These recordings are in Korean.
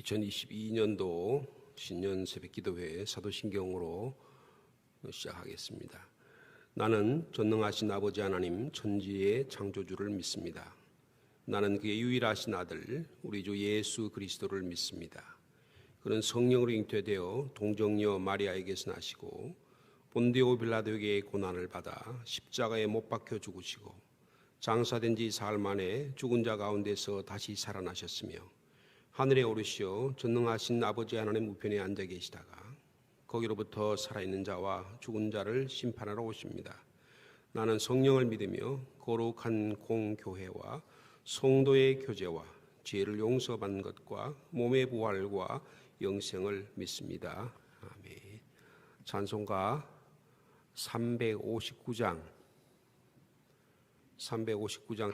2022년도 신년 새벽기도회 사도신경으로 시작하겠습니다. 나는 전능하신 아버지 하나님 천지의 창조주를 믿습니다. 나는 그의 유일하신 아들 우리 주 예수 그리스도를 믿습니다. 그는 성령으로 잉태되어 동정녀 마리아에게서 나시고 본디오 빌라도에게 고난을 받아 십자가에 못 박혀 죽으시고 장사된 지 사흘 만에 죽은 자 가운데서 다시 살아나셨으며 하늘에 오르시어 전능하신 아버지 하나님 우편에 앉아 계시다가 거기로부터 살아있는 자와 죽은 자를 심판하러 오십니다. 나는 성령을 믿으며 거룩한 공교회와 성도의 교제와 죄를 용서받는 것과 몸의 부활과 영생을 믿습니다. 아멘. 찬송가 359장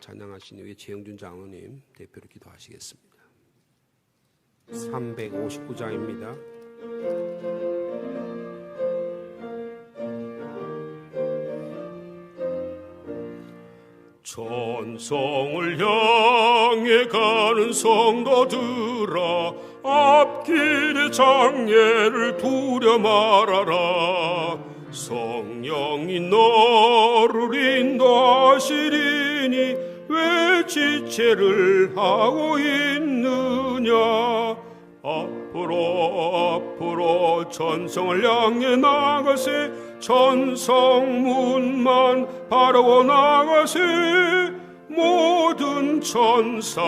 찬양하신 후에 최영준 장로님 대표로 기도하시겠습니다. 359장입니다. 천성을 향해 가는 성도들아, 앞길의 장애를 두려 말아라. 성령이 너를 인도하시리니 왜 지체를 하고 있느냐. 앞으로 천성을 향해 나가세. 천성문만 바라고 나가세. 모든 천사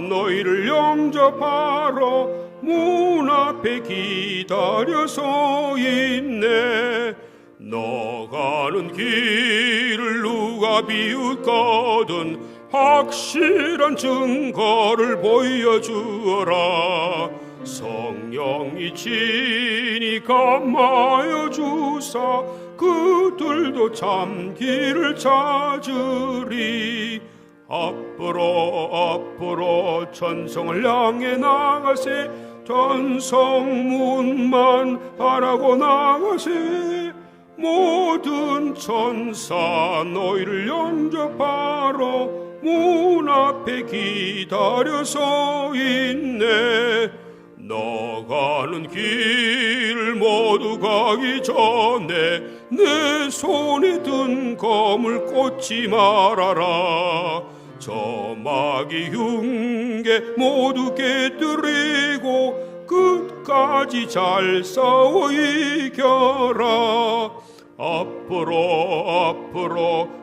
너희를 영접하러 문 앞에 기다려서 있네. 너 가는 길을 누가 비웃거든 확실한 증거를 보여주어라. 성령이 친히 감하여 주사 그들도 참 길을 찾으리. 앞으로 천성을 향해 나가세. 천성문만 바라고 나가세. 모든 천사 너희를 영접하러 문 앞에 기다려서 있네. 너 가는 길을 모두 가기 전에 내 손에 든 검을 꽂지 말아라. 저 마귀 흉계 모두 깨뜨리고 끝까지 잘 싸워 이겨라. 앞으로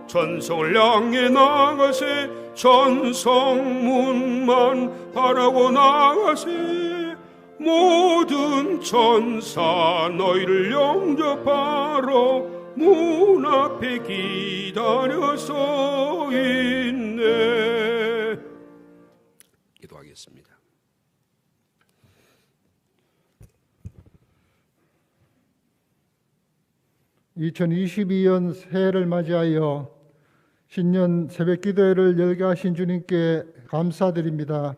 천성을 향해 나가세. 천성문만 바라고 나가세. 모든 천사 너희를 영접하러 문 앞에 기다려서 있네. 기도하겠습니다. (2022년) 새해를 맞이하여 신년 새벽기도회를 열게 하신 주님께 감사드립니다.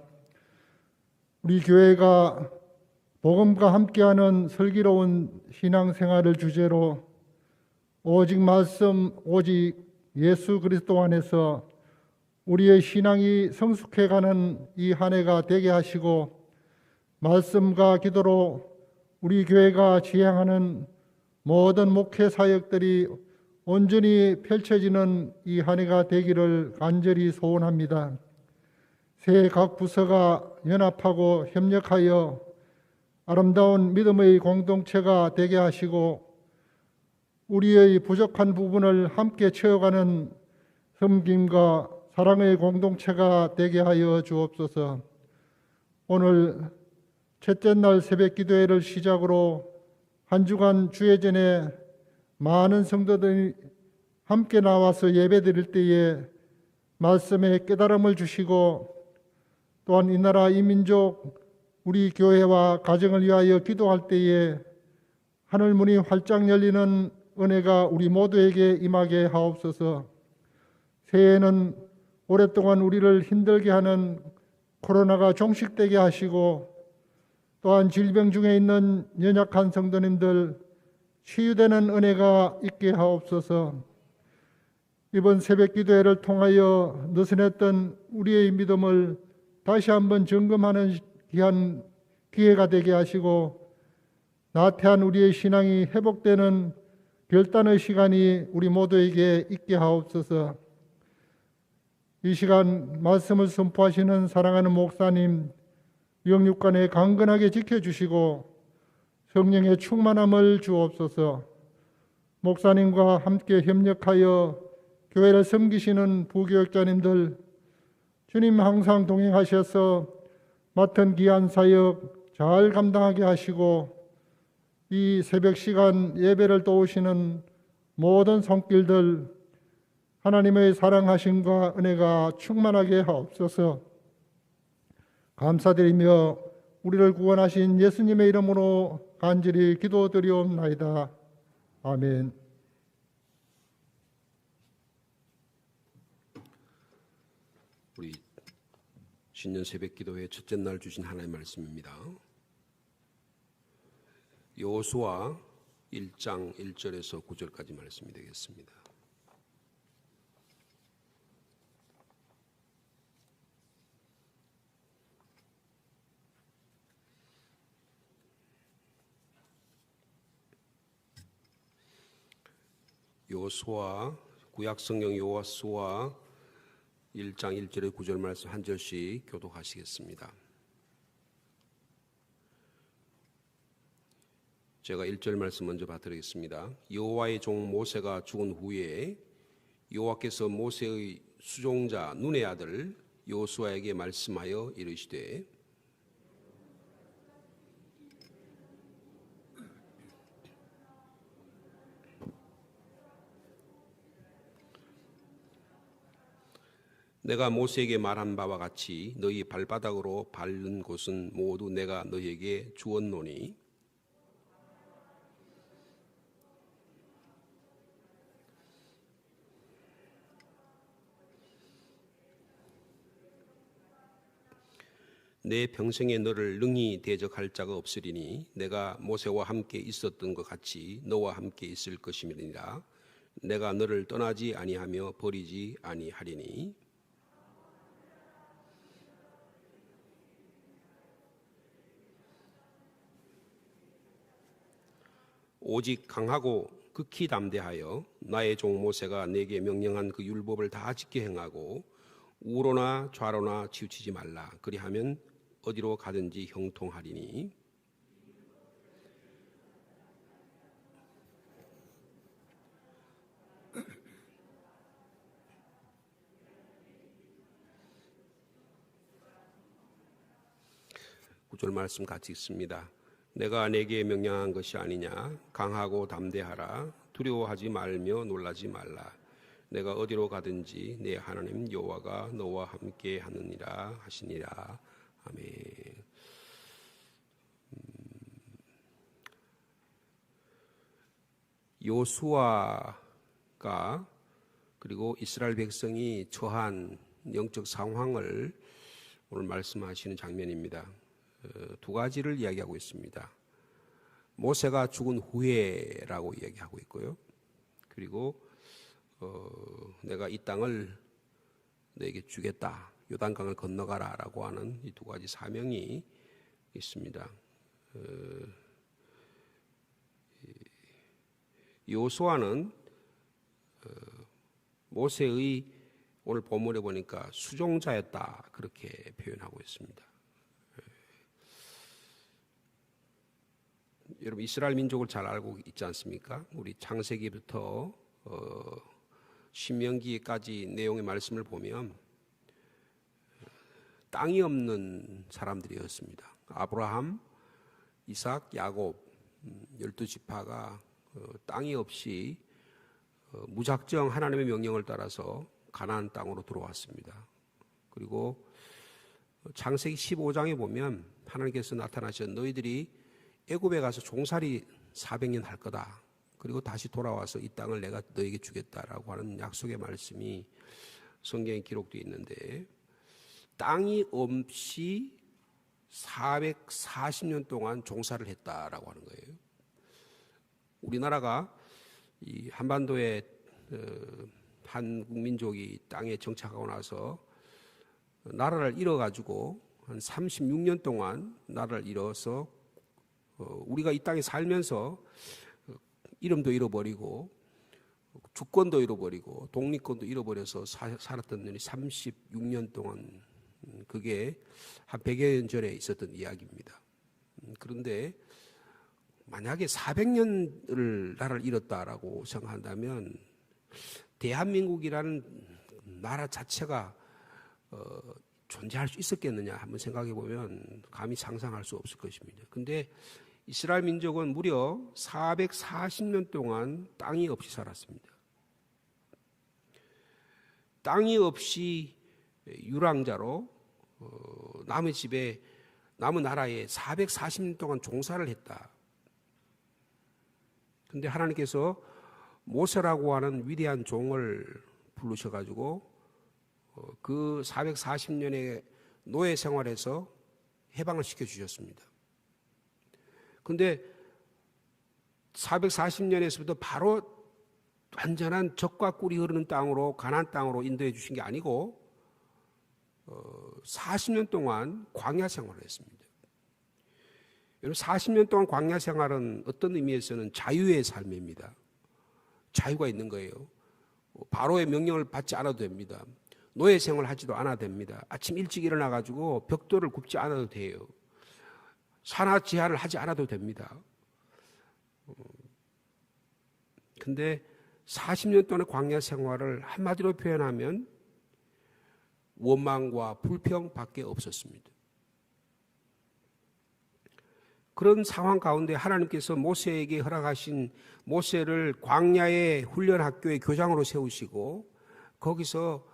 우리 교회가 복음과 함께하는 슬기로운 신앙생활을 주제로 오직 말씀, 오직 예수 그리스도 안에서 우리의 신앙이 성숙해가는 이 한 해가 되게 하시고, 말씀과 기도로 우리 교회가 지향하는 모든 목회 사역들이 온전히 펼쳐지는 이 한 해가 되기를 간절히 소원합니다. 새해 각 부서가 연합하고 협력하여 아름다운 믿음의 공동체가 되게 하시고 우리의 부족한 부분을 함께 채워가는 섬김과 사랑의 공동체가 되게 하여 주옵소서. 오늘 첫째 날 새벽 기도회를 시작으로 한 주간 주예전에 많은 성도들이 함께 나와서 예배드릴 때에 말씀에 깨달음을 주시고, 또한 이 나라 이 민족 우리 교회와 가정을 위하여 기도할 때에 하늘 문이 활짝 열리는 은혜가 우리 모두에게 임하게 하옵소서. 새해에는 오랫동안 우리를 힘들게 하는 코로나가 종식되게 하시고, 또한 질병 중에 있는 연약한 성도님들 치유되는 은혜가 있게 하옵소서. 이번 새벽 기도회를 통하여 느슨했던 우리의 믿음을 다시 한번 점검하는 귀한 기회가 되게 하시고 나태한 우리의 신앙이 회복되는 결단의 시간이 우리 모두에게 있게 하옵소서. 이 시간 말씀을 선포하시는 사랑하는 목사님 영육간에 강건하게 지켜주시고 성령의 충만함을 주옵소서. 목사님과 함께 협력하여 교회를 섬기시는 부교육자님들 주님 항상 동행하셔서 맡은 귀한 사역 잘 감당하게 하시고 이 새벽 시간 예배를 도우시는 모든 손길들 하나님의 사랑하심과 은혜가 충만하게 하옵소서. 감사드리며 우리를 구원하신 예수님의 이름으로 간절히 기도드리옵나이다. 아멘. 우리 신년 새벽 기도회 첫째 날 주신 하나님의 말씀입니다. 여호수아 1장 1절에서 9절까지 말씀이 되겠습니다. 여호수아 구약성경 여호수아 1장 1절에 9절 말씀 한 절씩 교독하시겠습니다. 제가 1절 말씀 먼저 받드리겠습니다. 여호와의 종 모세가 죽은 후에 여호와께서 모세의 수종자 눈의 아들 여호수아에게 말씀하여 이르시되 내가 모세에게 말한 바와 같이 너희 발바닥으로 밟는 곳은 모두 내가 너희에게 주었노니 내 평생에 너를 능히 대적할 자가 없으리니 내가 모세와 함께 있었던 것 같이 너와 함께 있을 것임이니라. 내가 너를 떠나지 아니하며 버리지 아니하리니 오직 강하고 극히 담대하여 나의 종 모세가 내게 명령한 그 율법을 다 지켜 행하고 우로나 좌로나 치우치지 말라. 그리하면 어디로 가든지 형통하리니 구절 말씀 같이 읽습니다. 내가 내게 명령한 것이 아니냐. 강하고 담대하라. 두려워하지 말며 놀라지 말라. 내가 어디로 가든지 내 하나님 여호와가 너와 함께 하느니라 하시니라. 아멘. 여호수아가 그리고 이스라엘 백성이 처한 영적 상황을 오늘 말씀하시는 장면입니다. 두 가지를 이야기하고 있습니다. 모세가 죽은 후에라고 이야기하고 있고요. 그리고 내가 이 땅을 너에게 주겠다. 요단강을 건너가라라고 하는 이 두 가지 사명이 있습니다. 여호수아는 모세의 오늘 본문에 보니까 수종자였다 그렇게 표현하고 있습니다. 여러분 이스라엘 민족을 잘 알고 있지 않습니까? 우리 창세기부터 신명기까지 내용의 말씀을 보면 땅이 없는 사람들이었습니다. 아브라함, 이삭, 야곱 12지파가 땅이 없이 무작정 하나님의 명령을 따라서 가나안 땅으로 들어왔습니다. 그리고 창세기 15장에 보면 하나님께서 나타나셔 너희들이 애굽에 가서 종살이 400년 할 거다. 그리고 다시 돌아와서 이 땅을 내가 너에게 주겠다라고 하는 약속의 말씀이 성경에 기록되어 있는데 땅이 없이 440년 동안 종살을 했다라고 하는 거예요. 우리나라가 이 한반도에 한국 민족이 땅에 정착하고 나서 나라를 잃어가지고 한 36년 동안 나라를 잃어서 우리가 이 땅에 살면서 이름도 잃어버리고 주권도 잃어버리고 독립권도 잃어버려서 살았던 년이 36년 동안, 그게 한 100여 년 전에 있었던 이야기입니다. 그런데 만약에 400년을 나라를 잃었다라고 생각한다면 대한민국이라는 나라 자체가 존재할 수 있었겠느냐 한번 생각해 보면 감히 상상할 수 없을 것입니다. 근데 이스라엘 민족은 무려 440년 동안 땅이 없이 살았습니다. 땅이 없이 유랑자로 남의 집에, 남의 나라에 440년 동안 종사를 했다. 근데 하나님께서 모세라고 하는 위대한 종을 부르셔가지고 그 440년의 노예 생활에서 해방을 시켜주셨습니다. 근데 440년에서부터 바로 완전한 젖과 꿀이 흐르는 땅으로, 가나안 땅으로 인도해 주신 게 아니고 40년 동안 광야 생활을 했습니다. 여러분, 40년 동안 광야 생활은 어떤 의미에서는 자유의 삶입니다. 자유가 있는 거예요. 바로의 명령을 받지 않아도 됩니다. 노예 생활하지도 않아도 됩니다. 아침 일찍 일어나가지고 벽돌을 굽지 않아도 돼요. 산하 제한을 하지 않아도 됩니다. 근데 40년 동안의 광야 생활을 한마디로 표현하면 원망과 불평밖에 없었습니다. 그런 상황 가운데 하나님께서 모세에게 허락하신, 모세를 광야의 훈련학교의 교장으로 세우시고 거기서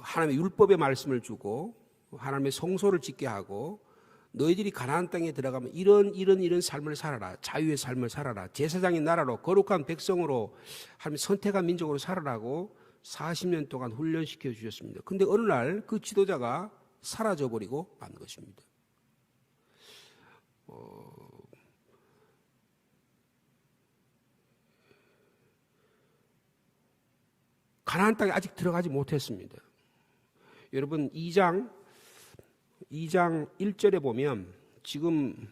하나님의 율법의 말씀을 주고 하나님의 성소를 짓게 하고, 너희들이 가나안 땅에 들어가면 이런 삶을 살아라, 자유의 삶을 살아라, 제사장의 나라로 거룩한 백성으로 하나님 선택한 민족으로 살아라고 40년 동안 훈련시켜 주셨습니다. 그런데 어느 날 그 지도자가 사라져 버리고 만 것입니다. 가나안 땅에 아직 들어가지 못했습니다. 여러분, 2장 1절에 보면 지금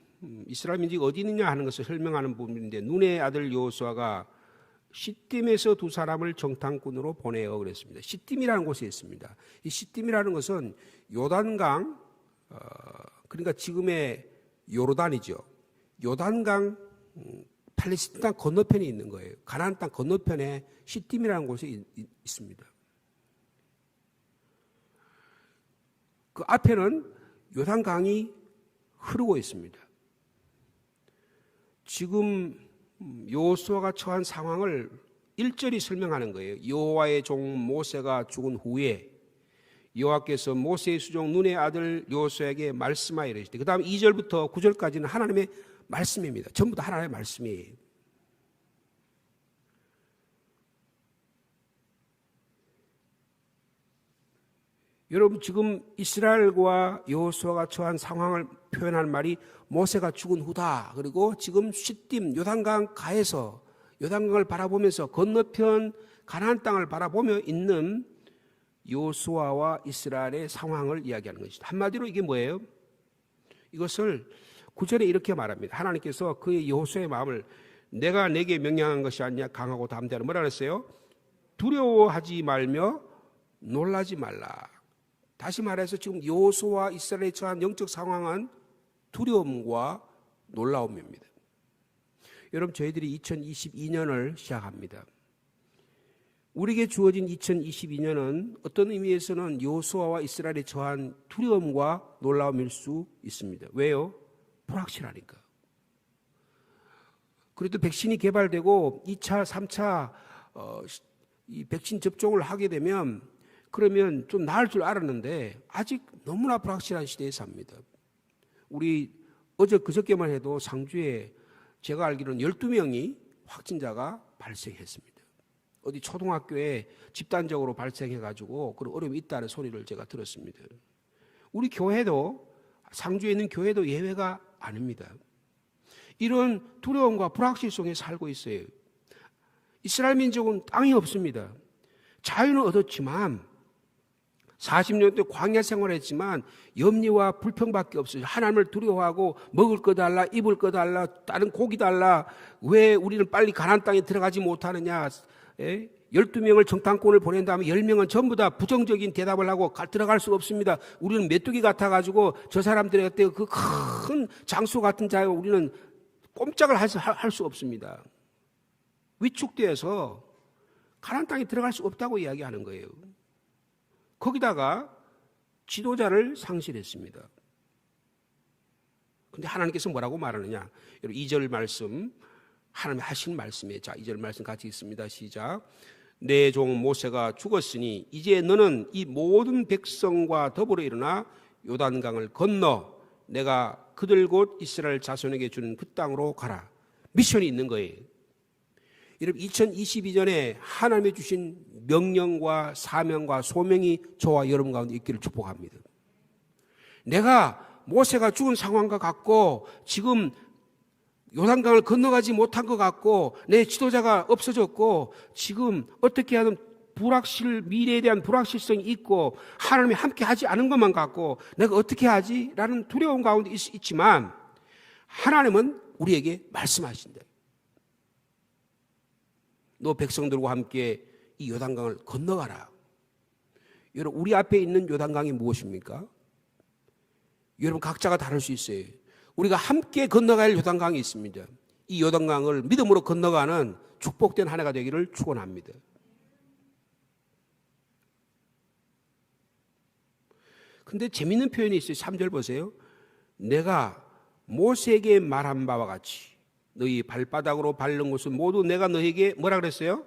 이스라엘 민족이 어디 있느냐 하는 것을 설명하는 부분인데, 눈의 아들 여호수아가 시딤에서 두 사람을 정탐꾼으로 보내어 그랬습니다. 시딤이라는 곳에 있습니다. 이 시딤이라는 것은 요단강, 그러니까 지금의 요르단이죠. 요단강 팔레스타인 땅 건너편에 있는 거예요. 가나안 땅 건너편에 시딤이라는 곳이 있습니다. 그 앞에는 요단강이 흐르고 있습니다. 지금 여호수아가 처한 상황을 1절이 설명하는 거예요. 여호와의 종 모세가 죽은 후에 여호와께서 모세의 수종 눈의 아들 여호수아에게 말씀하여 이르시되, 그 다음 2절부터 9절까지는 하나님의 말씀입니다. 전부 다 하나님의 말씀이에요. 여러분, 지금 이스라엘과 여호수아가 처한 상황을 표현하는 말이 모세가 죽은 후다. 그리고 지금 시딤 요단강 가에서 요단강을 바라보면서 건너편 가나안 땅을 바라보며 있는 여호수아와 이스라엘의 상황을 이야기하는 것이다. 한마디로 이게 뭐예요? 이것을 9절에 이렇게 말합니다. 하나님께서 그의 여호수아의 마음을 내가 내게 명령한 것이 아니냐 강하고 담대하라. 뭐라 그랬어요? 두려워하지 말며 놀라지 말라. 다시 말해서 지금 여호수아와 이스라엘에 처한 영적 상황은 두려움과 놀라움입니다. 여러분, 저희들이 2022년을 시작합니다. 우리에게 주어진 2022년은 어떤 의미에서는 여호수아와 이스라엘에 처한 두려움과 놀라움일 수 있습니다. 왜요? 불확실하니까. 그래도 백신이 개발되고 2차, 3차 이 백신 접종을 하게 되면 그러면 좀 나을 줄 알았는데 아직 너무나 불확실한 시대에 삽니다. 우리 그저께만 해도 상주에 제가 알기로는 12명이 확진자가 발생했습니다. 어디 초등학교에 집단적으로 발생해가지고 그런 어려움이 있다는 소리를 제가 들었습니다. 우리 교회도, 상주에 있는 교회도 예외가 아닙니다. 이런 두려움과 불확실 속에 살고 있어요. 이스라엘 민족은 땅이 없습니다. 자유는 얻었지만 40년 동안 광야 생활했지만 염려와 불평밖에 없어요. 하나님을 두려워하고 먹을 거 달라, 입을 거 달라, 다른 고기 달라. 왜 우리는 빨리 가나안 땅에 들어가지 못하느냐. 12명을 정탐꾼을 보낸 다음에 10명은 전부 다 부정적인 대답을 하고 들어갈 수 없습니다. 우리는 메뚜기 같아가지고 저 사람들한테 그 큰 장수 같은 자에 우리는 꼼짝을 할 수 없습니다. 위축돼서 가나안 땅에 들어갈 수 없다고 이야기하는 거예요. 거기다가 지도자를 상실했습니다. 그런데 하나님께서 뭐라고 말하느냐. 여러분 2절 말씀, 하나님이 하신 말씀이에요. 자, 2절 말씀 같이 읽습니다. 시작. 내 종 모세가 죽었으니 이제 너는 이 모든 백성과 더불어 일어나 요단강을 건너 내가 그들 곧 이스라엘 자손에게 주는 그 땅으로 가라. 미션이 있는 거예요. 여러분 2022년에 하나님이 주신 명령과 사명과 소명이 저와 여러분 가운데 있기를 축복합니다. 내가 모세가 죽은 상황과 같고 지금 요단강을 건너가지 못한 것 같고 내 지도자가 없어졌고 지금 어떻게 하든 미래에 대한 불확실성이 있고 하나님이 함께 하지 않은 것만 같고 내가 어떻게 하지? 라는 두려움 가운데 있지만 하나님은 우리에게 말씀하신다. 너 백성들과 함께 이 요단강을 건너가라. 여러분 우리 앞에 있는 요단강이 무엇입니까? 여러분 각자가 다를 수 있어요. 우리가 함께 건너갈 요단강이 있습니다. 이 요단강을 믿음으로 건너가는 축복된 한 해가 되기를 축원합니다. 근데 재밌는 표현이 있어요. 3절 보세요. 내가 모세에게 말한 바와 같이 너희 발바닥으로 밟는 곳은 모두 내가 너에게 뭐라 그랬어요?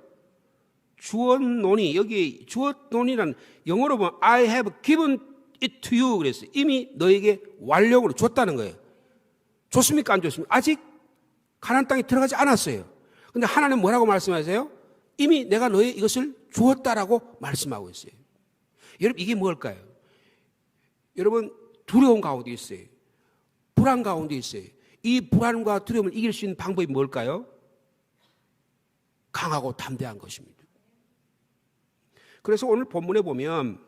주었노니. 여기 주었노니란 영어로 보면 I have given it to you 그랬어요. 이미 너에게 완력으로 줬다는 거예요. 줬습니까? 안 줬습니까? 아직 가나안 땅에 들어가지 않았어요. 근데 하나님 뭐라고 말씀하세요? 이미 내가 너의 이것을 주었다라고 말씀하고 있어요. 여러분 이게 뭘까요? 여러분 두려움 가운데 있어요. 불안 가운데 있어요. 이 불안과 두려움을 이길 수 있는 방법이 뭘까요? 강하고 담대한 것입니다. 그래서 오늘 본문에 보면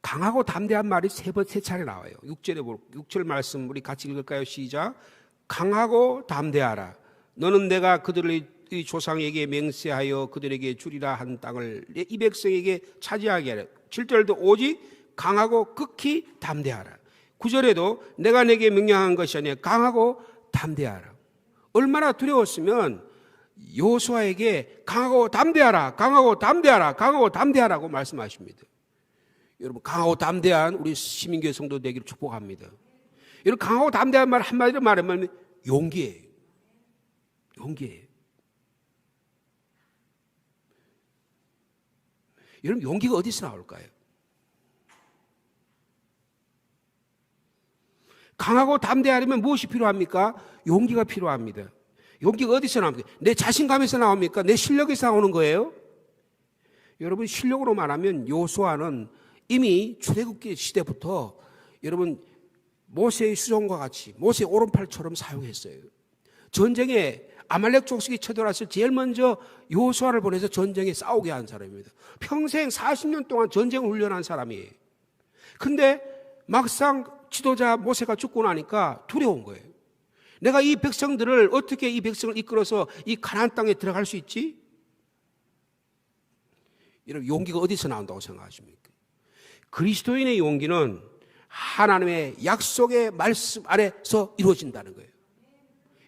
강하고 담대한 말이 세 차례 나와요. 6절 말씀 우리 같이 읽을까요? 시작. 강하고 담대하라. 너는 내가 그들의 조상에게 맹세하여 그들에게 주리라 한 땅을 이 백성에게 차지하게 하라. 7절도 오직 강하고 극히 담대하라. 9절에도 내가 내게 명령한 것이 아니라 강하고 담대하라. 얼마나 두려웠으면 여호수아에게 강하고 담대하라, 강하고 담대하라, 강하고 담대하라고 말씀하십니다. 여러분 강하고 담대한 우리 시민교회 성도 되기를 축복합니다. 여러분 강하고 담대한 말 한마디로 말하면 용기예요. 용기예요. 여러분 용기가 어디서 나올까요? 강하고 담대하려면 무엇이 필요합니까? 용기가 필요합니다. 용기가 어디서 나옵니까? 내 자신감에서 나옵니까? 내 실력에서 나오는 거예요? 여러분 실력으로 말하면 여호수아는 이미 출애굽기 시대부터 여러분 모세의 수종과 같이 모세의 오른팔처럼 사용했어요. 전쟁에 아말렉 족속이 쳐들어왔을 제일 먼저 여호수아를 보내서 전쟁에 싸우게 한 사람입니다. 평생 40년 동안 전쟁을 훈련한 사람이에요. 근데 막상 지도자 모세가 죽고 나니까 두려운 거예요. 내가 이 백성들을 어떻게 이 백성을 이끌어서 이 가나안 땅에 들어갈 수 있지? 이런 용기가 어디서 나온다고 생각하십니까? 그리스도인의 용기는 하나님의 약속의 말씀 아래서 이루어진다는 거예요.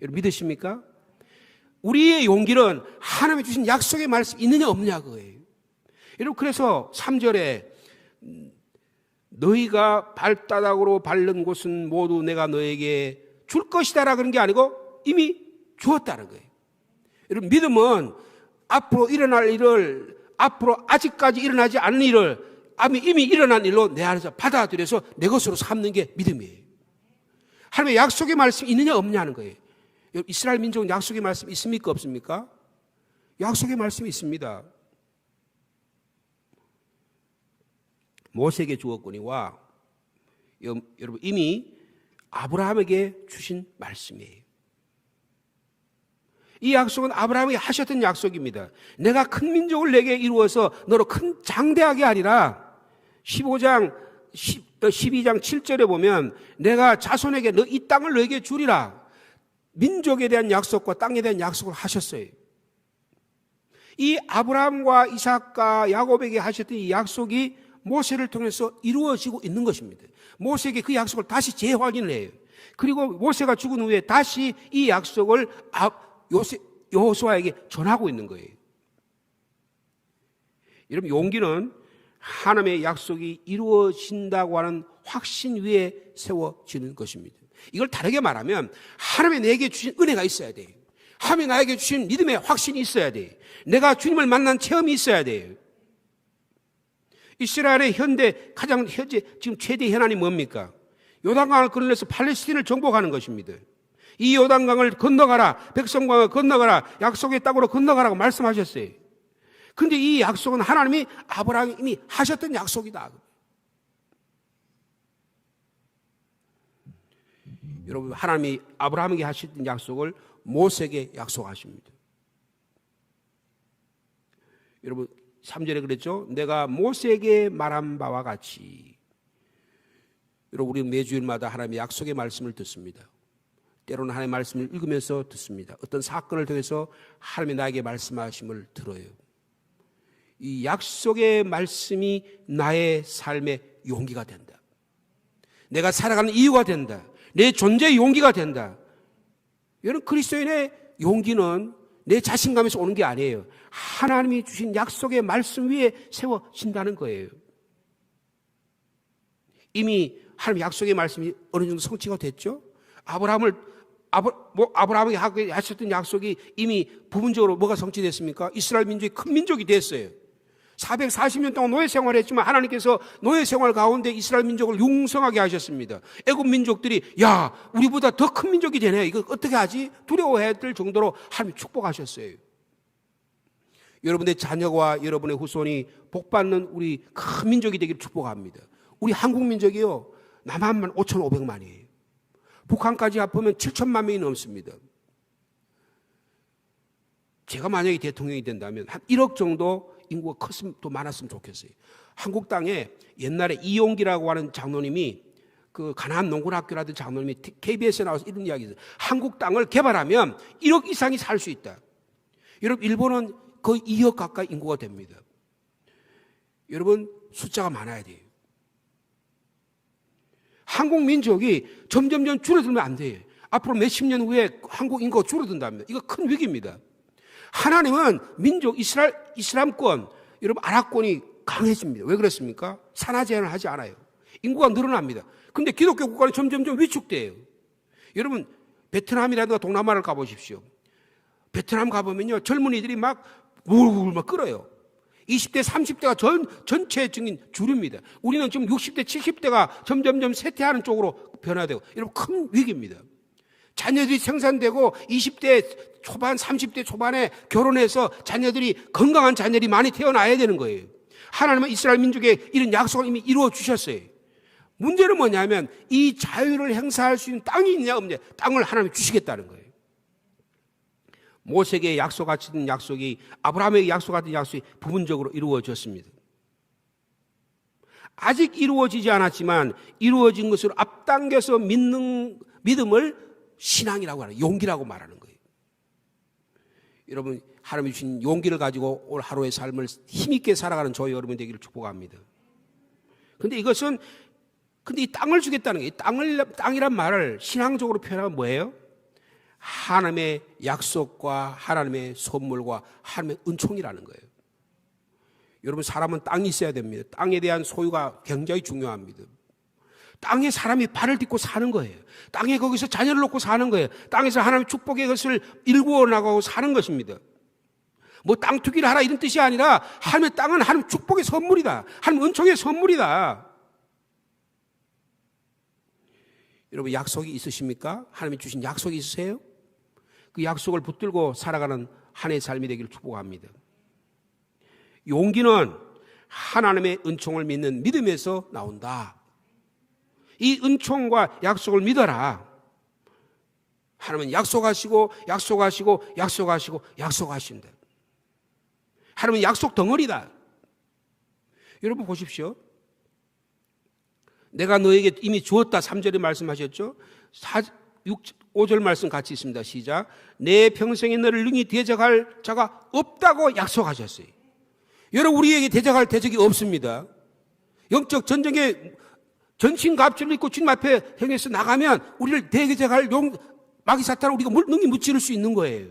여러분 믿으십니까? 우리의 용기는 하나님이 주신 약속의 말씀 있느냐 없느냐 그거예요. 여러분 그래서 3절에 너희가 발바닥으로 밟는 곳은 모두 내가 너에게 줄 것이다라 그런 게 아니고 이미 주었다는 거예요. 여러분 믿음은 앞으로 일어날 일을 앞으로 아직까지 일어나지 않은 일을 이미 일어난 일로 내 안에서 받아들여서 내 것으로 삼는 게 믿음이에요. 하나님의 약속의 말씀이 있느냐 없느냐 하는 거예요. 이스라엘 민족은 약속의 말씀 있습니까 없습니까? 약속의 말씀이 있습니다. 모세에게 주었거니와 여러분 이미 아브라함에게 주신 말씀이에요. 이 약속은 아브라함에게 하셨던 약속입니다. 내가 큰 민족을 내게 이루어서 너로 큰 장대하게 하리라. 12장 7절에 보면 내가 자손에게 너 이 땅을 너에게 주리라. 민족에 대한 약속과 땅에 대한 약속을 하셨어요. 이 아브라함과 이삭과 야곱에게 하셨던 이 약속이 모세를 통해서 이루어지고 있는 것입니다. 모세에게 그 약속을 다시 재확인을 해요. 그리고 모세가 죽은 후에 다시 이 약속을 여호수아에게 전하고 있는 거예요. 여러분, 용기는 하나님의 약속이 이루어진다고 하는 확신 위에 세워지는 것입니다. 이걸 다르게 말하면 하나님이 내게 주신 은혜가 있어야 돼요. 하나님이 나에게 주신 믿음의 확신이 있어야 돼요. 내가 주님을 만난 체험이 있어야 돼요. 이스라엘의 현재 지금 최대 현안이 뭡니까? 요단강을 건너서 팔레스틴을 정복하는 것입니다. 이 요단강을 건너가라, 백성강을 건너가라, 약속의 땅으로 건너가라고 말씀하셨어요. 근데 이 약속은 하나님이 아브라함이 이미 하셨던 약속이다. 여러분, 하나님이 아브라함에게 하셨던 약속을 모세에게 약속하십니다. 여러분, 3절에 그랬죠? 내가 모세에게 말한 바와 같이. 여러분, 우리는 매주일마다 하나님의 약속의 말씀을 듣습니다. 때로는 하나님의 말씀을 읽으면서 듣습니다. 어떤 사건을 통해서 하나님이 나에게 말씀하심을 들어요. 이 약속의 말씀이 나의 삶의 용기가 된다. 내가 살아가는 이유가 된다. 내 존재의 용기가 된다. 여러분, 그리스도인의 용기는 내 자신감에서 오는 게 아니에요. 하나님이 주신 약속의 말씀 위에 세워진다는 거예요. 이미 하나님의 약속의 말씀이 어느 정도 성취가 됐죠? 아브라함에게 하셨던 약속이 이미 부분적으로 뭐가 성취됐습니까? 이스라엘 민족이 큰 민족이 됐어요. 440년 동안 노예 생활을 했지만 하나님께서 노예 생활 가운데 이스라엘 민족을 융성하게 하셨습니다. 애굽 민족들이 야, 우리보다 더 큰 민족이 되네. 이거 어떻게 하지? 두려워해야 될 정도로 하나님이 축복하셨어요. 여러분의 자녀와 여러분의 후손이 복받는 우리 큰 민족이 되기를 축복합니다. 우리 한국 민족이요, 남한만 5,500만이에요. 북한까지 합하면 7천만 명이 넘습니다. 제가 만약에 대통령이 된다면 한 1억 정도 인구가 컸으면 또 많았으면 좋겠어요. 한국 땅에 옛날에 이용기라고 하는 장로님이 그 가나안 농군학교라든 장로님이 KBS에 나와서 이런 이야기 했어요. 한국 땅을 개발하면 1억 이상이 살 수 있다. 여러분, 일본은 거의 2억 가까이 인구가 됩니다. 여러분, 숫자가 많아야 돼요. 한국 민족이 점점점 줄어들면 안 돼요. 앞으로 몇십 년 후에 한국 인구가 줄어든답니다. 이거 큰 위기입니다. 하나님은 민족 이슬람권, 여러분 아랍권이 강해집니다. 왜 그렇습니까? 산하 제한을 하지 않아요. 인구가 늘어납니다. 그런데 기독교 국가는 점점점 위축돼요. 여러분, 베트남이라든가 동남아를 가보십시오. 베트남 가보면요, 젊은이들이 막 끓어요. 20대, 30대가 전체적인 주류입니다. 우리는 지금 60대, 70대가 점점점 쇠퇴하는 쪽으로 변화되고, 여러분 큰 위기입니다. 자녀들이 생산되고 20대 초반, 30대 초반에 결혼해서 자녀들이 건강한 자녀들이 많이 태어나야 되는 거예요. 하나님은 이스라엘 민족에 이런 약속을 이미 이루어 주셨어요. 문제는 뭐냐면 이 자유를 행사할 수 있는 땅이 있냐 없냐, 땅을 하나님이 주시겠다는 거예요. 모세에게 약속하신 약속이 아브라함에게 약속하던 약속이 부분적으로 이루어졌습니다. 아직 이루어지지 않았지만 이루어진 것으로 앞당겨서 믿는 믿음을 신앙이라고 하는, 용기라고 말하는 거예요. 여러분, 하나님이 주신 용기를 가지고 올 하루의 삶을 힘있게 살아가는 저희 여러분 되기를 축복합니다. 근데 이 땅을 주겠다는 거예요. 땅이란 말을 신앙적으로 표현하면 뭐예요? 하나님의 약속과 하나님의 선물과 하나님의 은총이라는 거예요. 여러분, 사람은 땅이 있어야 됩니다. 땅에 대한 소유가 굉장히 중요합니다. 땅에 사람이 발을 딛고 사는 거예요. 땅에 거기서 자녀를 놓고 사는 거예요. 땅에서 하나님의 축복의 것을 일구어 나가고 사는 것입니다. 뭐 땅 투기를 하라 이런 뜻이 아니라 하나님의 땅은 하나님 축복의 선물이다. 하나님 은총의 선물이다. 여러분, 약속이 있으십니까? 하나님이 주신 약속이 있으세요? 그 약속을 붙들고 살아가는 한 해의 삶이 되기를 축복합니다. 용기는 하나님의 은총을 믿는 믿음에서 나온다. 이 은총과 약속을 믿어라. 하나님은 약속하시고 약속하시고 약속하시고 약속하신다. 하나님은 약속 덩어리다. 여러분 보십시오. 내가 너에게 이미 주었다. 3절에 말씀하셨죠. 5절 말씀 같이 있습니다. 시작. 내 평생에 너를 능히 대적할 자가 없다고 약속하셨어요. 여러분 우리에게 대적할 대적이 없습니다. 영적 전쟁에 전신갑주를 입고 주님 앞에 행해서 나가면 우리를 대적할 마귀 사탄을 우리가 능히 무찌를 수 있는 거예요.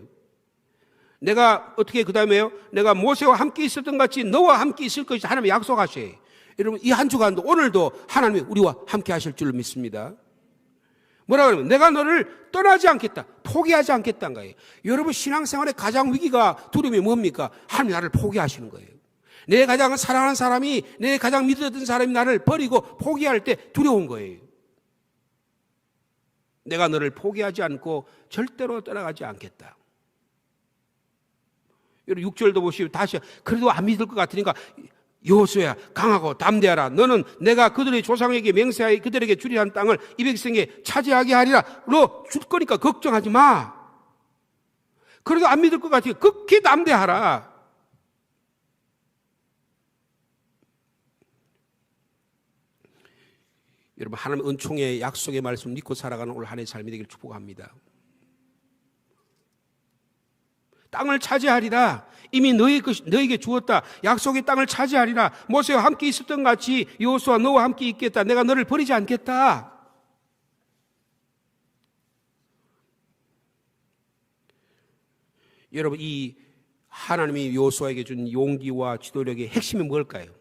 내가 어떻게 그 다음에요? 내가 모세와 함께 있었던 같이 너와 함께 있을 것이 하나님이 약속하셔요. 여러분 이 한 주간도 오늘도 하나님이 우리와 함께 하실 줄 믿습니다. 뭐라 그러면 내가 너를 떠나지 않겠다, 포기하지 않겠다는 거예요. 여러분 신앙생활의 가장 위기가 두려움이 뭡니까? 하나님이 나를 포기하시는 거예요. 내 가장 사랑하는 사람이, 내 가장 믿었던 사람이 나를 버리고 포기할 때 두려운 거예요. 내가 너를 포기하지 않고 절대로 떠나가지 않겠다. 여러분 6절도 보시면 다시 그래도 안 믿을 것 같으니까 여호수아야 강하고 담대하라. 너는 내가 그들의 조상에게 맹세하여 그들에게 주리한 땅을 이 백성에 차지하게 하리라. 너 줄 거니까 걱정하지 마. 그래도 안 믿을 것 같으니까 극히 담대하라. 여러분 하나님의 은총의 약속의 말씀 믿고 살아가는 올 한 해의 삶이 되기를 축복합니다. 땅을 차지하리라. 이미 너에게 주었다. 약속의 땅을 차지하리라. 모세와 함께 있었던 같이 여호수아 너와 함께 있겠다. 내가 너를 버리지 않겠다. 여러분 이 하나님이 여호수아에게 준 용기와 지도력의 핵심이 뭘까요?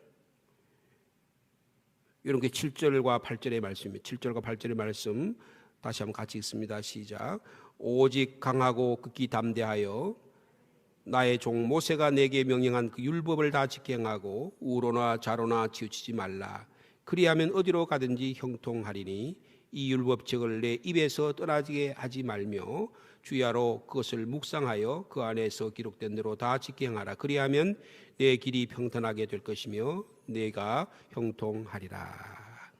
여러분 7절과 8절의 말씀입니다. 7절과 8절의 말씀 다시 한번 같이 읽습니다. 시작. 오직 강하고 극히 담대하여 나의 종 모세가 내게 명령한 그 율법을 다 지켜행하고 우로나 좌로나 치우치지 말라. 그리하면 어디로 가든지 형통하리니 이 율법책을 내 입에서 떠나게 하지 말며 주야로 그것을 묵상하여 그 안에서 기록된 대로 다 지켜행하라. 그리하면 내 길이 평탄하게 될 것이며 내가 형통하리라.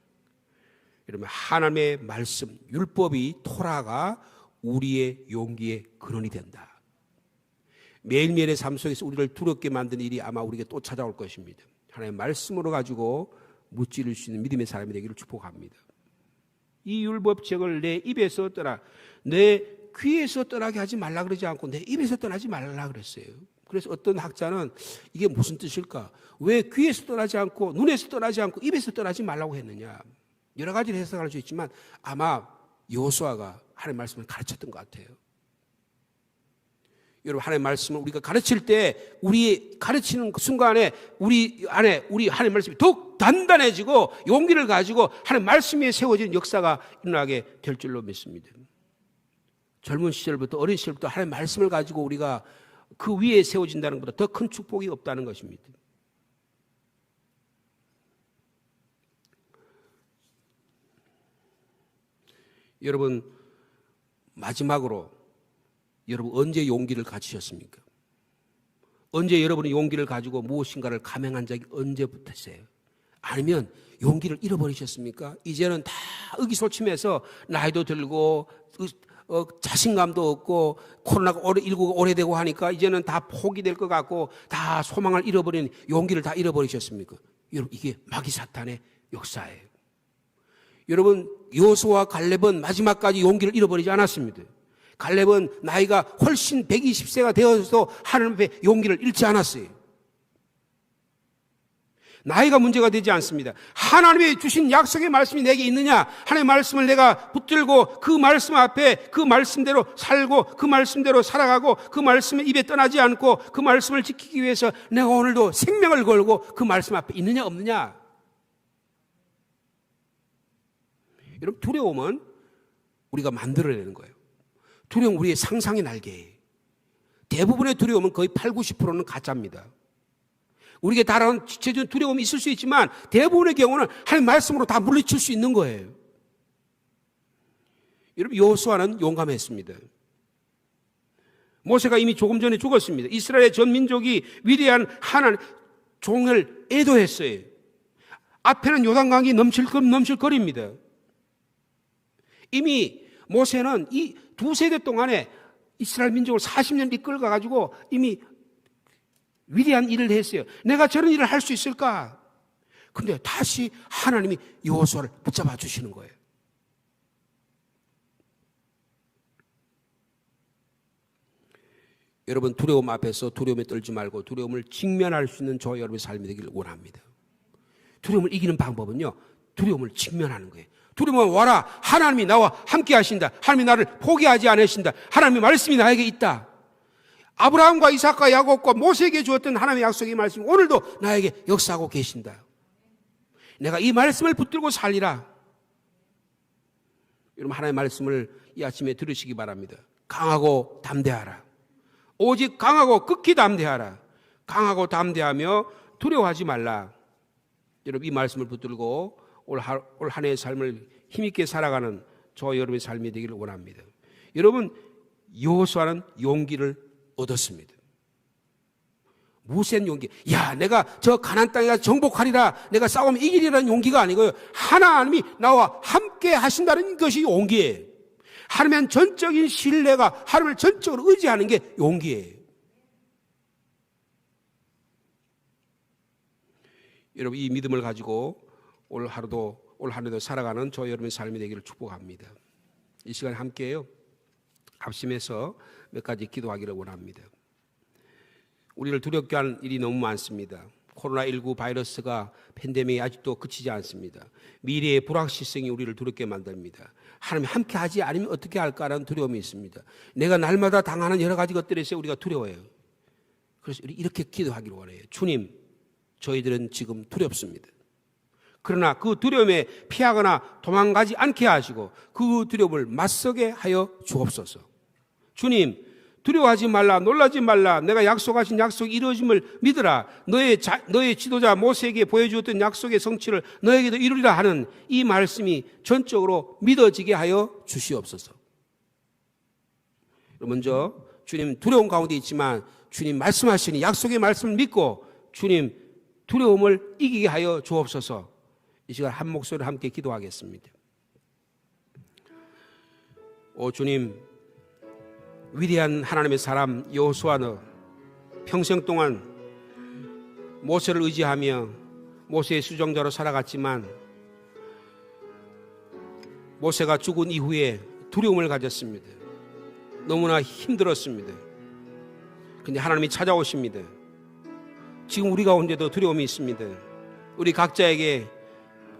여러분 하나님의 말씀 율법이 토라가 우리의 용기의 근원이 된다. 매일매일의 삶 속에서 우리를 두렵게 만드는 일이 아마 우리에게 또 찾아올 것입니다. 하나님의 말씀으로 가지고 무찌를 수 있는 믿음의 사람이 되기를 축복합니다. 이 율법책을 내 입에서 떠나, 내 귀에서 떠나게 하지 말라 그러지 않고 내 입에서 떠나지 말라 그랬어요. 그래서 어떤 학자는 이게 무슨 뜻일까? 왜 귀에서 떠나지 않고 눈에서 떠나지 않고 입에서 떠나지 말라고 했느냐? 여러 가지를 해석할 수 있지만 아마 여호수아가 하나님의 말씀을 가르쳤던 것 같아요. 여러분 하나님의 말씀을 우리가 가르칠 때 우리 가르치는 그 순간에 우리 안에 우리 하나님의 말씀이 더욱 단단해지고 용기를 가지고 하나님의 말씀에 세워지는 역사가 일어나게 될 줄로 믿습니다. 젊은 시절부터 어린 시절부터 하나님의 말씀을 가지고 우리가 그 위에 세워진다는 것보다 더 큰 축복이 없다는 것입니다. 여러분 마지막으로 여러분 언제 용기를 가지셨습니까? 언제 여러분이 용기를 가지고 무엇인가를 감행한 적이 언제부터세요? 아니면 용기를 잃어버리셨습니까? 이제는 다 의기소침해서 나이도 들고 자신감도 없고 코로나가 오래되고 하니까 이제는 다 포기될 것 같고 다 소망을 잃어버린 용기를 다 잃어버리셨습니까? 여러분 이게 마귀 사탄의 역사예요. 여러분 여호수아와 갈렙은 마지막까지 용기를 잃어버리지 않았습니다. 갈렙은 나이가 훨씬 120세가 되어서도 하나님 앞에 용기를 잃지 않았어요. 나이가 문제가 되지 않습니다. 하나님이 주신 약속의 말씀이 내게 있느냐? 하나님의 말씀을 내가 붙들고 그 말씀 앞에 그 말씀대로 살고 그 말씀대로 살아가고 그 말씀을 입에 떠나지 않고 그 말씀을 지키기 위해서 내가 오늘도 생명을 걸고 그 말씀 앞에 있느냐 없느냐? 여러분 두려움은 우리가 만들어내는 거예요. 두려움은 우리의 상상의 날개예요. 대부분의 두려움은 거의 80-90%는 가짜입니다. 우리에게 다른 지체적인 두려움이 있을 수 있지만 대부분의 경우는 하나님 말씀으로 다 물리칠 수 있는 거예요. 여러분 여호수아는 용감했습니다. 모세가 이미 조금 전에 죽었습니다. 이스라엘의 전 민족이 위대한 하나님 종을 애도했어요. 앞에는 요단강이 넘실거립니다. 이미 모세는 이 두 세대 동안에 이스라엘 민족을 40년 이끌어 가지고 이미 위대한 일을 했어요. 내가 저런 일을 할 수 있을까? 근데 다시 하나님이 여호수아를 붙잡아 주시는 거예요. 여러분, 두려움 앞에서 두려움에 떨지 말고 두려움을 직면할 수 있는 저와 여러분의 삶이 되기를 원합니다. 두려움을 이기는 방법은요, 두려움을 직면하는 거예요. 두려움은 와라, 하나님이 나와 함께 하신다. 하나님이 나를 포기하지 않으신다. 하나님의 말씀이 나에게 있다. 아브라함과 이삭과 야곱과 모세에게 주었던 하나님의 약속의 말씀이 오늘도 나에게 역사하고 계신다. 내가 이 말씀을 붙들고 살리라. 여러분, 하나님의 말씀을 이 아침에 들으시기 바랍니다. 강하고 담대하라. 오직 강하고 극히 담대하라. 강하고 담대하며 두려워하지 말라. 여러분, 이 말씀을 붙들고 올 한 해의 삶을 힘있게 살아가는 저와 여러분의 삶이 되기를 원합니다. 여러분, 여호수아는 용기를 얻었습니다. 무슨 용기? 야, 내가 저 가나안 땅에 가서 정복하리라, 내가 싸우면 이기리라는 용기가 아니고요, 하나님이 나와 함께 하신다는 것이 용기예요. 하나님의 전적인 신뢰가, 하나님을 전적으로 의지하는 게 용기예요. 여러분, 이 믿음을 가지고 올 한 해도 살아가는 저 여러분의 삶이 되기를 축복합니다. 이 시간에 함께요, 합심해서 몇 가지 기도하기를 원합니다. 우리를 두렵게 하는 일이 너무 많습니다. 코로나19 바이러스가 팬데믹이 아직도 그치지 않습니다. 미래의 불확실성이 우리를 두렵게 만듭니다. 하나님이 함께 하지 않으면 어떻게 할까라는 두려움이 있습니다. 내가 날마다 당하는 여러 가지 것들에서 우리가 두려워요. 그래서 우리 이렇게 기도하기를 원해요. 주님, 저희들은 지금 두렵습니다. 그러나 그 두려움에 피하거나 도망가지 않게 하시고 그 두려움을 맞서게 하여 주옵소서. 주님, 두려워하지 말라, 놀라지 말라. 내가 약속하신 약속이 이루어짐을 믿으라. 너의 지도자 모세에게 보여주었던 약속의 성취를 너에게도 이루리라 하는 이 말씀이 전적으로 믿어지게 하여 주시옵소서. 먼저 주님, 두려움 가운데 있지만 주님 말씀하시니 약속의 말씀을 믿고 주님 두려움을 이기게 하여 주옵소서. 이 시간 한 목소리로 함께 기도하겠습니다. 오 주님, 위대한 하나님의 사람 여호수아는 평생 동안 모세를 의지하며 모세의 수종자로 살아갔지만 모세가 죽은 이후에 두려움을 가졌습니다. 너무나 힘들었습니다. 그런데 하나님이 찾아오십니다. 지금 우리 가운데도 두려움이 있습니다. 우리 각자에게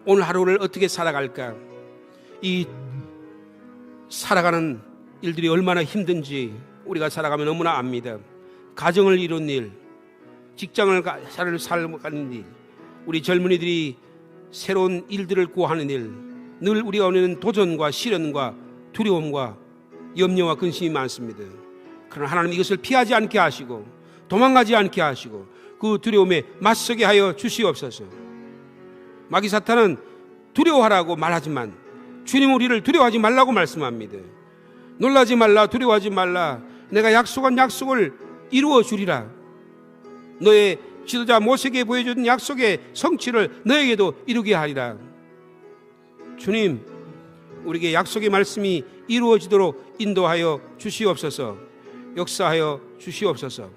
오늘 하루를 어떻게 살아갈까, 이 살아가는 일들이 얼마나 힘든지 우리가 살아가면 너무나 압니다. 가정을 이룬 일, 직장을 살아가는 일, 우리 젊은이들이 새로운 일들을 구하는 일, 늘 우리가 오는 도전과 시련과 두려움과 염려와 근심이 많습니다. 그러나 하나님 이것을 피하지 않게 하시고 도망가지 않게 하시고 그 두려움에 맞서게 하여 주시옵소서. 마귀 사탄은 두려워하라고 말하지만 주님 우리를 두려워하지 말라고 말씀합니다. 놀라지 말라, 두려워하지 말라. 내가 약속한 약속을 이루어 주리라. 너의 지도자 모세에게 보여준 약속의 성취를 너에게도 이루게 하리라. 주님, 우리에게 약속의 말씀이 이루어지도록 인도하여 주시옵소서. 역사하여 주시옵소서.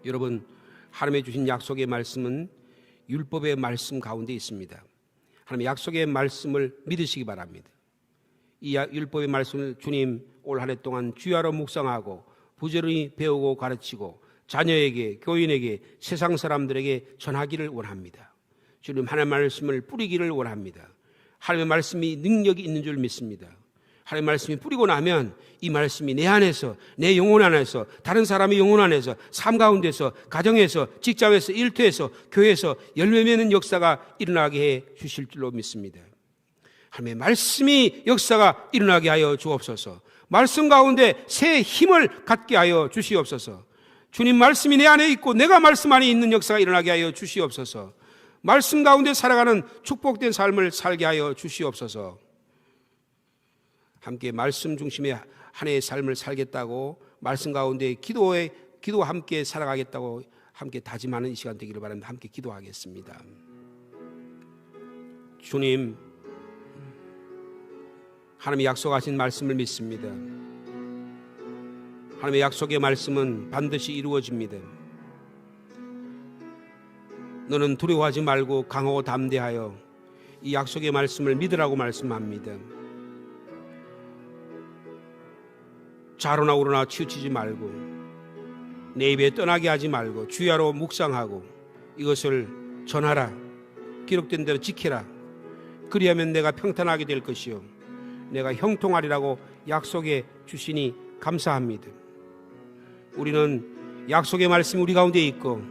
여러분, 하나님의 주신 약속의 말씀은 율법의 말씀 가운데 있습니다. 하나님의 약속의 말씀을 믿으시기 바랍니다. 이 율법의 말씀을 주님 올 한 해 동안 주야로 묵상하고 부지런히 배우고 가르치고 자녀에게, 교인에게, 세상 사람들에게 전하기를 원합니다. 주님, 하나님의 말씀을 뿌리기를 원합니다. 하나님의 말씀이 능력이 있는 줄 믿습니다. 하나님의 말씀이 뿌리고 나면 이 말씀이 내 안에서, 내 영혼 안에서, 다른 사람의 영혼 안에서, 삶 가운데서, 가정에서, 직장에서, 일터에서, 교회에서 열매 맺는 역사가 일어나게 해 주실 줄로 믿습니다. 하나님의 말씀이 역사가 일어나게 하여 주옵소서. 말씀 가운데 새 힘을 갖게 하여 주시옵소서. 주님 말씀이 내 안에 있고 내가 말씀 안에 있는 역사가 일어나게 하여 주시옵소서. 말씀 가운데 살아가는 축복된 삶을 살게 하여 주시옵소서. 함께 말씀 중심의 한 해의 삶을 살겠다고, 말씀 가운데 기도와 함께 살아가겠다고 함께 다짐하는 이 시간 되기를 바랍니다. 함께 기도하겠습니다. 주님, 하나님의 약속하신 말씀을 믿습니다. 하나님의 약속의 말씀은 반드시 이루어집니다. 너는 두려워하지 말고 강하고 담대하여 이 약속의 말씀을 믿으라고 말씀합니다. 좌로나 우로나 치우치지 말고 내 입에 떠나게 하지 말고 주야로 묵상하고 이것을 전하라. 기록된 대로 지키라. 그리하면 내가 평탄하게 될 것이요 내가 형통하리라고 약속해 주시니 감사합니다. 우리는 약속의 말씀이 우리 가운데 있고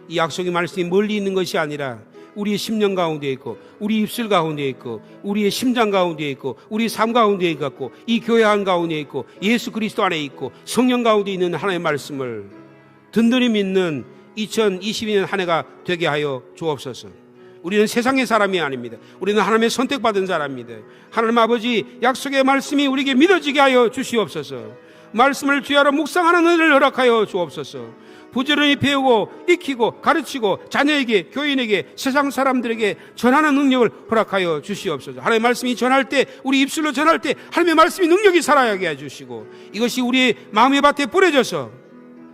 이 약속의 말씀이 멀리 있는 것이 아니라 우리의 심령 가운데 있고 우리 입술 가운데 있고 우리의 심장 가운데 있고 우리 삶 가운데 있고 이 교회 안 가운데 있고 예수 그리스도 안에 있고 성령 가운데 있는 하나님의 말씀을 든든히 믿는 2022년 한 해가 되게 하여 주옵소서. 우리는 세상의 사람이 아닙니다. 우리는 하나님의 선택받은 사람입니다. 하나님 아버지 약속의 말씀이 우리에게 믿어지게 하여 주시옵소서. 말씀을 주야로 묵상하는 은혜를 허락하여 주옵소서. 부지런히 배우고 익히고 가르치고 자녀에게 교인에게 세상 사람들에게 전하는 능력을 허락하여 주시옵소서. 하나님의 말씀이 전할 때 우리 입술로 전할 때 하나님의 말씀이 능력이 살아나게 해주시고 이것이 우리의 마음의 밭에 뿌려져서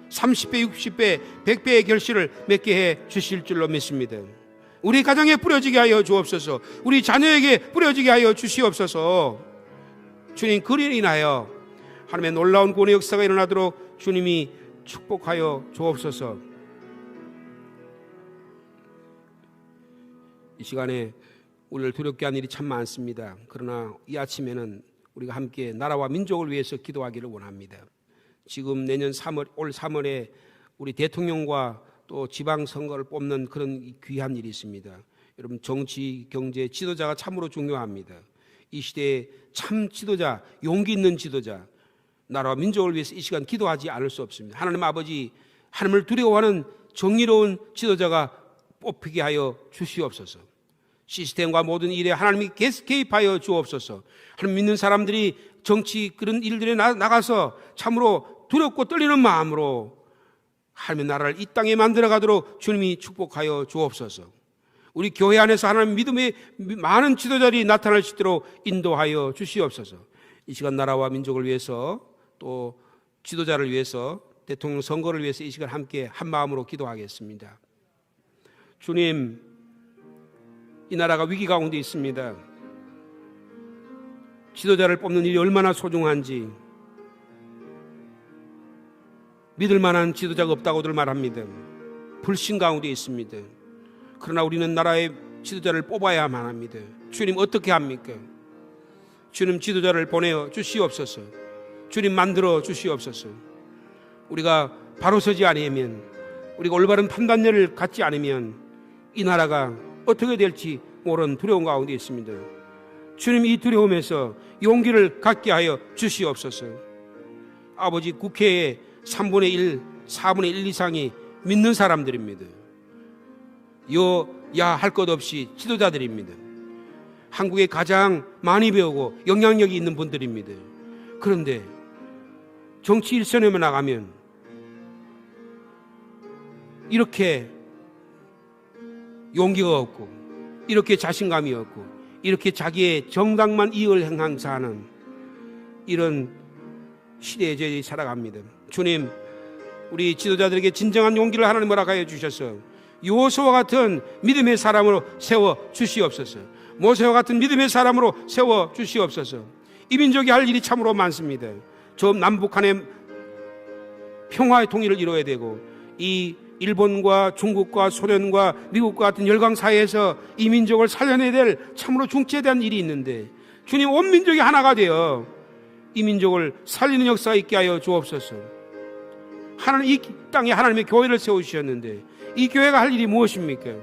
30배 60배 100배의 결실을 맺게 해 주실 줄로 믿습니다. 우리 가정에 뿌려지게 하여 주옵소서. 우리 자녀에게 뿌려지게 하여 주시옵소서. 주님 그리로 인하여 하나님의 놀라운 구원의 역사가 일어나도록 주님이 축복하여 주옵소서. 이 시간에 우리를 두렵게 한 일이 참 많습니다. 그러나 이 아침에는 우리가 함께 나라와 민족을 위해서 기도하기를 원합니다. 지금 내년 3월, 올 3월에 우리 대통령과 또 지방선거를 뽑는 그런 귀한 일이 있습니다. 여러분 정치, 경제, 지도자가 참으로 중요합니다. 이 시대에 참 지도자, 용기 있는 지도자, 나라와 민족을 위해서 이 시간 기도하지 않을 수 없습니다. 하나님 아버지, 하나님을 두려워하는 정의로운 지도자가 뽑히게 하여 주시옵소서. 시스템과 모든 일에 하나님이 개입하여 주옵소서. 하나님 믿는 사람들이 정치 그런 일들에 나가서 참으로 두렵고 떨리는 마음으로 하나님의 나라를 이 땅에 만들어 가도록 주님이 축복하여 주옵소서. 우리 교회 안에서 하나님 믿음의 많은 지도자들이 나타날 수 있도록 인도하여 주시옵소서. 이 시간 나라와 민족을 위해서 또 지도자를 위해서 대통령 선거를 위해서 이 시간 함께 한 마음으로 기도하겠습니다. 주님, 이 나라가 위기 가운데 있습니다. 지도자를 뽑는 일이 얼마나 소중한지 믿을 만한 지도자가 없다고들 말합니다. 불신 가운데 있습니다. 그러나 우리는 나라의 지도자를 뽑아야만 합니다. 주님 어떻게 합니까? 주님 지도자를 보내어 주시옵소서. 주님 만들어 주시옵소서. 우리가 바로 서지 않으면, 우리가 올바른 판단력을 갖지 않으면 이 나라가 어떻게 될지 모르는 두려움 가운데 있습니다. 주님 이 두려움에서 용기를 갖게 하여 주시옵소서. 아버지, 국회에 3분의 1, 4분의 1 이상이 믿는 사람들입니다. 여야 할 것 없이 지도자들입니다. 한국에 가장 많이 배우고 영향력이 있는 분들입니다. 그런데 정치 일선에만 나가면 이렇게 용기가 없고 이렇게 자신감이 없고 이렇게 자기의 정당만 이익을 행사하는 이런 시대에 저희들이 살아갑니다. 주님, 우리 지도자들에게 진정한 용기를 하나님 허락하여 주셔서 요호수아 같은 믿음의 사람으로 세워 주시옵소서. 모세와 같은 믿음의 사람으로 세워 주시옵소서. 이 민족이 할 일이 참으로 많습니다. 저 남북한의 평화의 통일을 이루어야 되고 이 일본과 중국과 소련과 미국과 같은 열강 사회에서 이 민족을 살려내야 될 참으로 중체대한 일이 있는데 주님 온 민족이 하나가 되어 이 민족을 살리는 역사가 있게 하여 주옵소서. 하나님 이 땅에 하나님의 교회를 세우셨는데 이 교회가 할 일이 무엇입니까?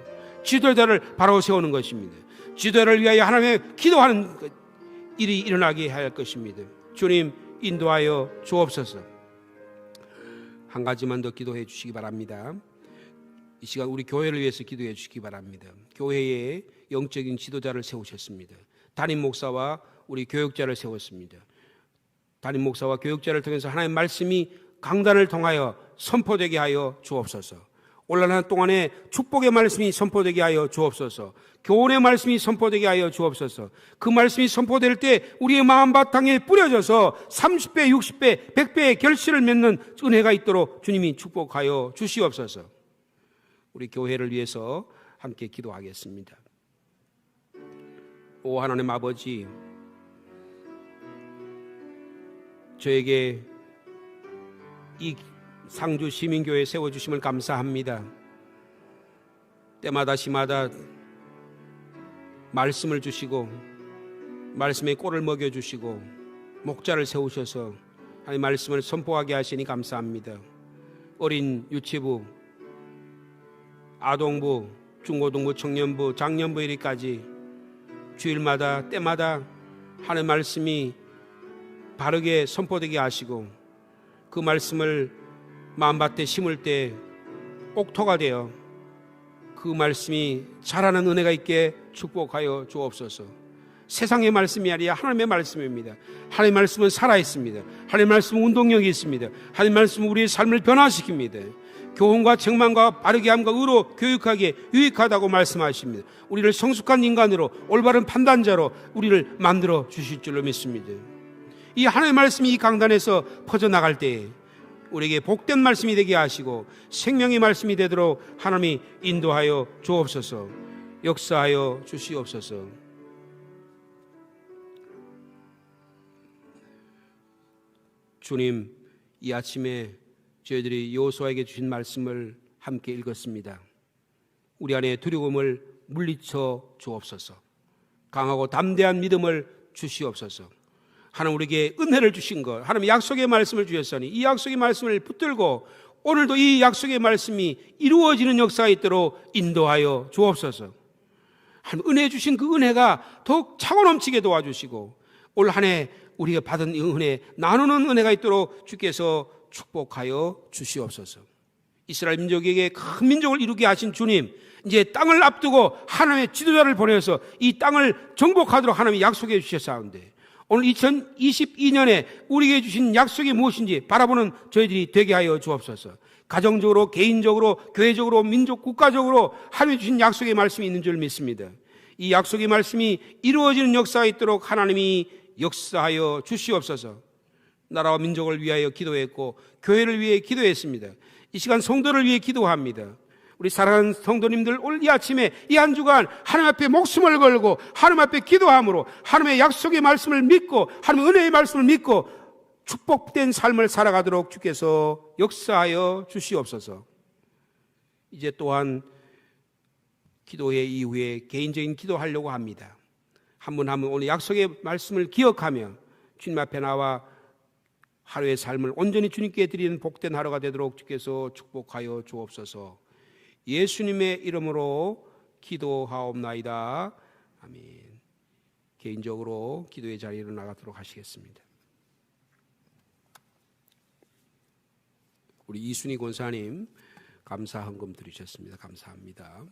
지도자를 바로 세우는 것입니다. 지도자를 위하여 하나님의 기도하는 일이 일어나게 할 것입니다. 주님 인도하여 주옵소서. 한 가지만 더 기도해 주시기 바랍니다. 이 시간 우리 교회를 위해서 기도해 주시기 바랍니다. 교회에 영적인 지도자를 세우셨습니다. 담임 목사와 우리 교육자를 세웠습니다. 담임 목사와 교육자를 통해서 하나님의 말씀이 강단을 통하여 선포되게 하여 주옵소서. 올 한 해 동안에 축복의 말씀이 선포되게 하여 주옵소서. 교훈의 말씀이 선포되게 하여 주옵소서. 그 말씀이 선포될 때 우리의 마음 바탕에 뿌려져서 30배, 60배, 100배의 결실을 맺는 은혜가 있도록 주님이 축복하여 주시옵소서. 우리 교회를 위해서 함께 기도하겠습니다. 오 하나님 아버지, 저에게 이 상주 시민교회 세워주심을 감사합니다. 때마다 시마다 말씀을 주시고 말씀의 꼴을 먹여주시고 목자를 세우셔서 하나님 말씀을 선포하게 하시니 감사합니다. 어린 유치부, 아동부, 중고등부, 청년부, 장년부 이르기까지 주일마다 때마다 하나님 말씀이 바르게 선포되게 하시고 그 말씀을 마음밭에 심을 때 옥토가 되어 그 말씀이 자라는 은혜가 있게 축복하여 주옵소서. 세상의 말씀이 아니라 하나님의 말씀입니다. 하나님의 말씀은 살아있습니다. 하나님의 말씀은 운동력이 있습니다. 하나님의 말씀은 우리의 삶을 변화시킵니다. 교훈과 책망과 바르게 함과 의로 교육하기에 유익하다고 말씀하십니다. 우리를 성숙한 인간으로 올바른 판단자로 우리를 만들어 주실 줄로 믿습니다. 이 하나님의 말씀이 이 강단에서 퍼져나갈 때에 우리에게 복된 말씀이 되게 하시고 생명의 말씀이 되도록 하나님이 인도하여 주옵소서. 역사하여 주시옵소서. 주님, 이 아침에 저희들이 여호수아에게 주신 말씀을 함께 읽었습니다. 우리 안에 두려움을 물리쳐 주옵소서. 강하고 담대한 믿음을 주시옵소서. 하나님 우리에게 은혜를 주신 것, 하나님 약속의 말씀을 주셨으니 이 약속의 말씀을 붙들고 오늘도 이 약속의 말씀이 이루어지는 역사가 있도록 인도하여 주옵소서. 하나님 은혜 주신 그 은혜가 더욱 차고 넘치게 도와주시고 올 한 해 우리가 받은 이 은혜 나누는 은혜가 있도록 주께서 축복하여 주시옵소서. 이스라엘 민족에게 큰 민족을 이루게 하신 주님, 이제 땅을 앞두고 하나님의 지도자를 보내서 이 땅을 정복하도록 하나님이 약속해 주셨사온데 오늘 2022년에 우리에게 주신 약속이 무엇인지 바라보는 저희들이 되게 하여 주옵소서. 가정적으로, 개인적으로, 교회적으로, 민족, 국가적으로 하나님이 주신 약속의 말씀이 있는 줄 믿습니다. 이 약속의 말씀이 이루어지는 역사가 있도록 하나님이 역사하여 주시옵소서. 나라와 민족을 위하여 기도했고 교회를 위해 기도했습니다. 이 시간 성도를 위해 기도합니다. 우리 사랑하는 성도님들, 오늘 이 아침에 이 한 주간 하나님 앞에 목숨을 걸고 하나님 앞에 기도함으로 하나님의 약속의 말씀을 믿고 하나님의 은혜의 말씀을 믿고 축복된 삶을 살아가도록 주께서 역사하여 주시옵소서. 이제 또한 기도회 이후에 개인적인 기도하려고 합니다. 한 분 한 분 오늘 약속의 말씀을 기억하며 주님 앞에 나와 하루의 삶을 온전히 주님께 드리는 복된 하루가 되도록 주께서 축복하여 주옵소서. 예수님의 이름으로 기도하옵나이다. 아멘. 개인적으로 기도의 자리로 나가도록 하시겠습니다. 우리 이순희 권사님 감사 헌금 드리셨습니다. 감사합니다.